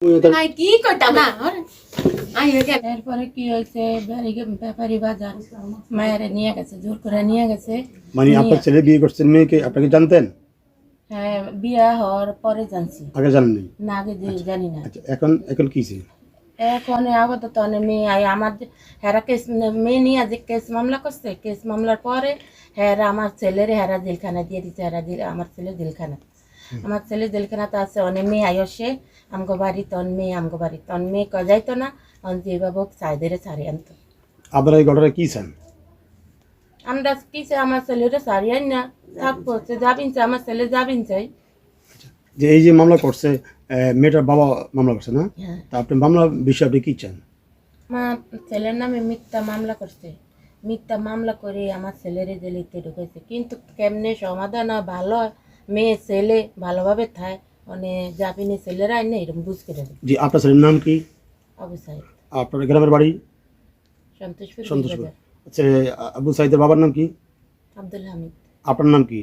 কি কইতা না এরপরে কি হয়েছে ব্যাপারী বাজার মায়ের নিয়ে গেছে, জোর করে নিয়ে গেছে। মানে আপনার ছেলে বিয়ে করছেন মেয়েকে, আপনাকে জানতেন? হ্যাঁ, বিয়া হওয়ার পরে জানছি, আগে জানেননি? না আগে জানি না। আচ্ছা, এখন কি ছিল? এখন আপাতত মেয়ে আমার হেরা কেস মেয়ে নিয়ে যে কেস মামলা করছে, কেস মামলার পরে হেরা আমার ছেলের হেরা জেলখানা দিয়ে দিচ্ছে। আমার ছেলে জেলখানা, আমার ছেলে জেলখানাতে আছে। অনেক মেয়ে আয়সে আমগো বাড়ি, তন মেয়ে আমগো বাড়ি, তন মেয়ে যাইতো না, যেভাবে চাইদের ছাড়ি আনতো। আপনারা এই ঘটনা কি চান? আমরা কি চাই, আমার ছেলেটা ছাড়ি আন না থাকবো, সে যাবিন চাই, আমার ছেলে যাবিন চাই। যে এই যে মামলা করছে, মেয়েটার বাবা মামলা করছে না? হ্যাঁ, তা আপনি মামলা বিষয়ে আপনি কি চান? আমার ছেলের নামে মিথ্যা মামলা করছে, মিথ্যা মামলা করে আমার ছেলের জেলিতে ঢুকেছে। কিন্তু কেমনে সমাধান হয় ভালো হয়, মেয়ে ছেলে ভালোভাবে থাকে, মানে যাবিনি ছেলেরা আইনে এরকম বুঝ করে দেবে। জি, আপনার ছেলের নাম কি? আবু সাইদ, আপনার গ্রামের বাড়ি? সন্তোষপুর। সন্তোষপুর। আচ্ছা, আবু সাইদের বাবার নাম কি? আব্দুল হামিদ। আপনার নাম কি?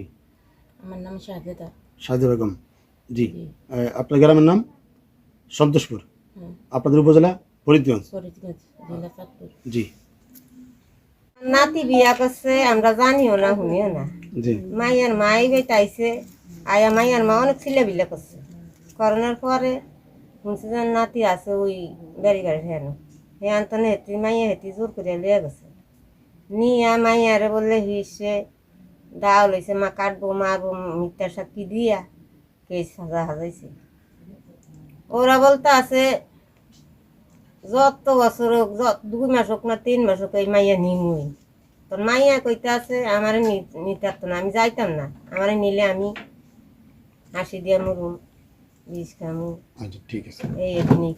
আমার নাম শাহেদা। শাহিদা বেগম। জি। জি। আপনার গ্রামের নাম সন্তোষপুর, আপনাদের উপজেলা ফরিদগঞ্জ, ফরিদগঞ্জ জেলা চাঁদপুর। জি। নাতি বিয়া করছে, আমরা জানিও না শুনিও না। জি। মাইয়ার মাই বেটাইছে, আয়া মাইয়ার মা অনেক ছিলে বিলে করছে। করোনার পরে শুনছে যে নাতি আছে ওই বেড়িগাড়ি হেন, হে আন্তনে হেতি মাইয়া হেতি জোর করে লিয়ে গেছে। নিয়া মাইয়ারে বললে হিসে দাও লইছে, মা কাটবো মারবো মিথ্যার সাক্ষী দিয়া কেস সাজা হাজাইছে। ওরা বলতে আছে যত বছর হোক, 2 মাস হোক না 3 মাস হোক, এই মাইয়া নিমুই। তোর মাইয়া কইতে আছে আমার নিতে পারতো না, আমি যাইতাম না, আমার নিলে আমি হাসি দিয়া মরুম, বিষ খামু, আচ্ছা, ঠিক আছে। এই এমনি।